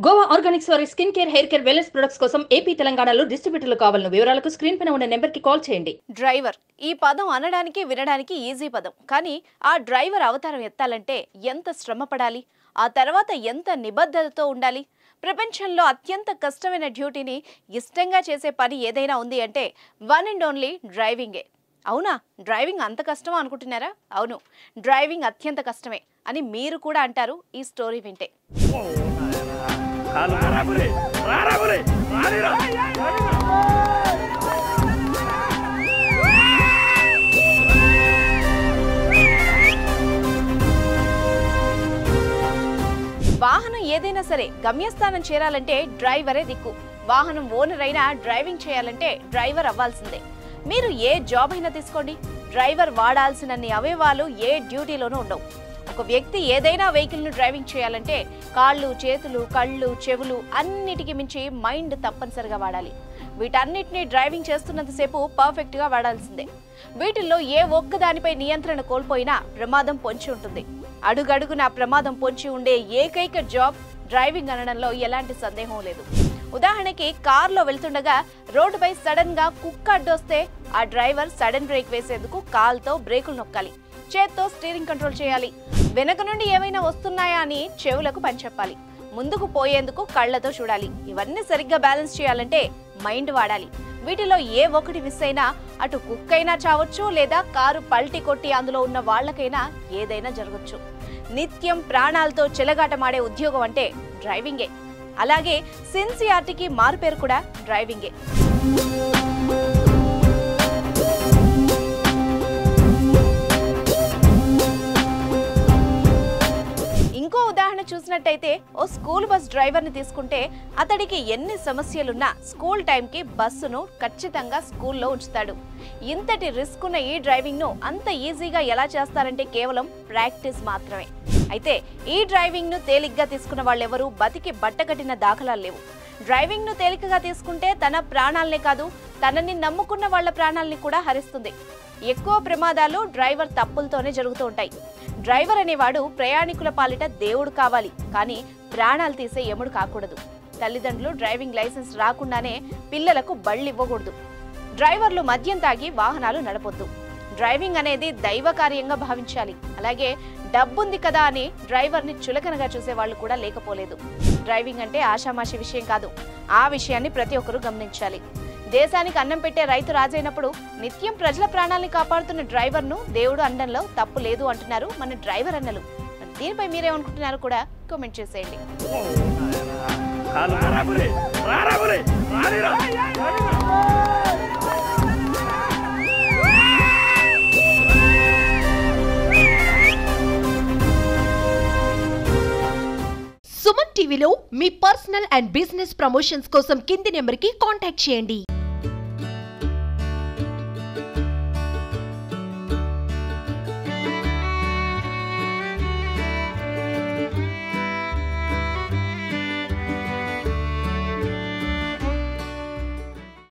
Goa Organics వారి skin care, hair care, wellness products కోసం AP, తెలంగాణలో డిస్ట్రిబ్యూటర్లు కావాలను వివరాలకు స్క్రీన్ పైన ఉన్న నెంబర్కి కాల్ చేయండి. డ్రైవర్ ఈ పదం అనడానికి వినడానికి ఈజీ పదం, కానీ ఆ డ్రైవర్ అవతారం ఎత్తాలంటే ఎంత శ్రమ పడాలి, ఆ తర్వాత ఎంత నిబద్ధతతో ఉండాలి. ప్రపంచంలో అత్యంత కష్టమైన డ్యూటీని ఇష్టంగా చేసే పని ఏదైనా ఉంది అంటే వన్ అండ్ ఓన్లీ డ్రైవింగే. అవునా? డ్రైవింగ్ అంత కష్టమా అనుకుంటున్నారా? అవును, డ్రైవింగ్ అత్యంత కష్టమే అని మీరు కూడా అంటారు ఈ స్టోరీ వింటే. వాహనం ఏదైనా సరే గమ్యస్థానం చేరాలంటే డ్రైవరే దిక్కు. వాహనం ఓనర్ అయినా డ్రైవింగ్ చేయాలంటే డ్రైవర్ అవ్వాల్సిందే. మీరు ఏ జాబ్ అయినా తీసుకోండి, డ్రైవర్ వాడాల్సినన్ని అవయవాలు ఏ డ్యూటీలోనూ ఉండవు. ఒక వ్యక్తి ఏదైనా వెహికల్ను డ్రైవింగ్ చేయాలంటే కాళ్ళు, చేతులు, కళ్ళు, చెవులు అన్నిటికీ మించి మైండ్ తప్పనిసరిగా వాడాలి. వీటన్నిటిని డ్రైవింగ్ చేస్తున్నంతసేపు పర్ఫెక్ట్గా వాడాల్సిందే. వీటిల్లో ఏ ఒక్కదానిపై నియంత్రణ కోల్పోయినా ప్రమాదం పొంచి ఉంటుంది. అడుగడుగున ప్రమాదం పొంచి ఉండే ఏకైక జాబ్ డ్రైవింగ్ అనడంలో ఎలాంటి సందేహం లేదు. ఉదాహరణకి కారులో వెళ్తుండగా రోడ్డుపై సడన్ గా కుక్క అడ్డొస్తే ఆ డ్రైవర్ సడన్ బ్రేక్ వేసేందుకు కాల్తో బ్రేకులు నొక్కాలి, చేత్తో స్టీరింగ్ కంట్రోల్ చేయాలి. వెనక నుండి ఏమైనా వస్తున్నాయా అని చెవులకు పని చెప్పాలి, ముందుకు పోయేందుకు కళ్లతో చూడాలి. ఇవన్నీ సరిగ్గా బ్యాలెన్స్ చేయాలంటే మైండ్ వాడాలి. వీటిలో ఏ ఒకటి మిస్ అయినా అటు కుక్కైనా చావచ్చు, లేదా కారు పల్టీ కొట్టి అందులో ఉన్న వాళ్లకైనా ఏదైనా జరగచ్చు. నిత్యం ప్రాణాలతో చెలగాటమాడే ఉద్యోగం అంటే డ్రైవింగే. అలాగే సిన్సియారిటీకి మారుపేరు కూడా డ్రైవింగే. ఇంకో ఉదాహరణ చూసినట్టయితే ఓ స్కూల్ బస్ డ్రైవర్ని తీసుకుంటే అతడికి ఎన్ని సమస్యలున్నా స్కూల్ టైంకి బస్సును ఖచ్చితంగా స్కూల్లో ఉంచుతాడు. ఇంతటి రిస్క్ ఉన్న ఈ డ్రైవింగ్ను అంత ఈజీగా ఎలా చేస్తారంటే కేవలం ప్రాక్టీస్ మాత్రమే. అయితే ఈ డ్రైవింగ్ను తేలిగ్గా తీసుకున్న వాళ్ళెవరూ బతికి బట్టకట్టిన దాఖలాలు లేవు. డ్రైవింగ్ను తేలికగా తీసుకుంటే తన ప్రాణాలనే కాదు, తనని నమ్ముకున్న వాళ్ళ ప్రాణాలని కూడా హరిస్తుంది. ఎక్కువ ప్రమాదాలు డ్రైవర్ తప్పులతోనే జరుగుతూ ఉంటాయి. డ్రైవర్ అనేవాడు ప్రయాణికుల పాలిట దేవుడు కావాలి, కానీ ప్రాణాలు తీసే యముడు కాకూడదు. తల్లిదండ్రులు డ్రైవింగ్ లైసెన్స్ రాకుండానే పిల్లలకు బళ్ళు ఇవ్వకూడదు. డ్రైవర్లు మద్యం తాగి వాహనాలు నడపొద్దు. డ్రైవింగ్ అనేది దైవ కార్యంగా భావించాలి. అలాగే డబ్బుంది కదా అని డ్రైవర్ని చులకనగా చూసే వాళ్ళు కూడా లేకపోలేదు. డ్రైవింగ్ అంటే ఆషామాషి విషయం కాదు. ఆ విషయాన్ని ప్రతి ఒక్కరూ గమనించాలి. దేశానికి అన్నం పెట్టే రైతు రాజైనప్పుడు నిత్యం ప్రజల ప్రాణాలను కాపాడుతున్న డ్రైవర్ను దేవుడు అనడంలో తప్పు లేదు అంటున్నారు మన డ్రైవర్ అన్నలు. దీనిపై మీరేమనుకుంటున్నారో కూడా కామెంట్ చేసేయండి. సుమన్ టీవీలో మీ పర్సనల్ అండ్ బిజినెస్ ప్రమోషన్స్ కోసం కింది నెంబర్కి కాంటాక్ట్ చేయండి.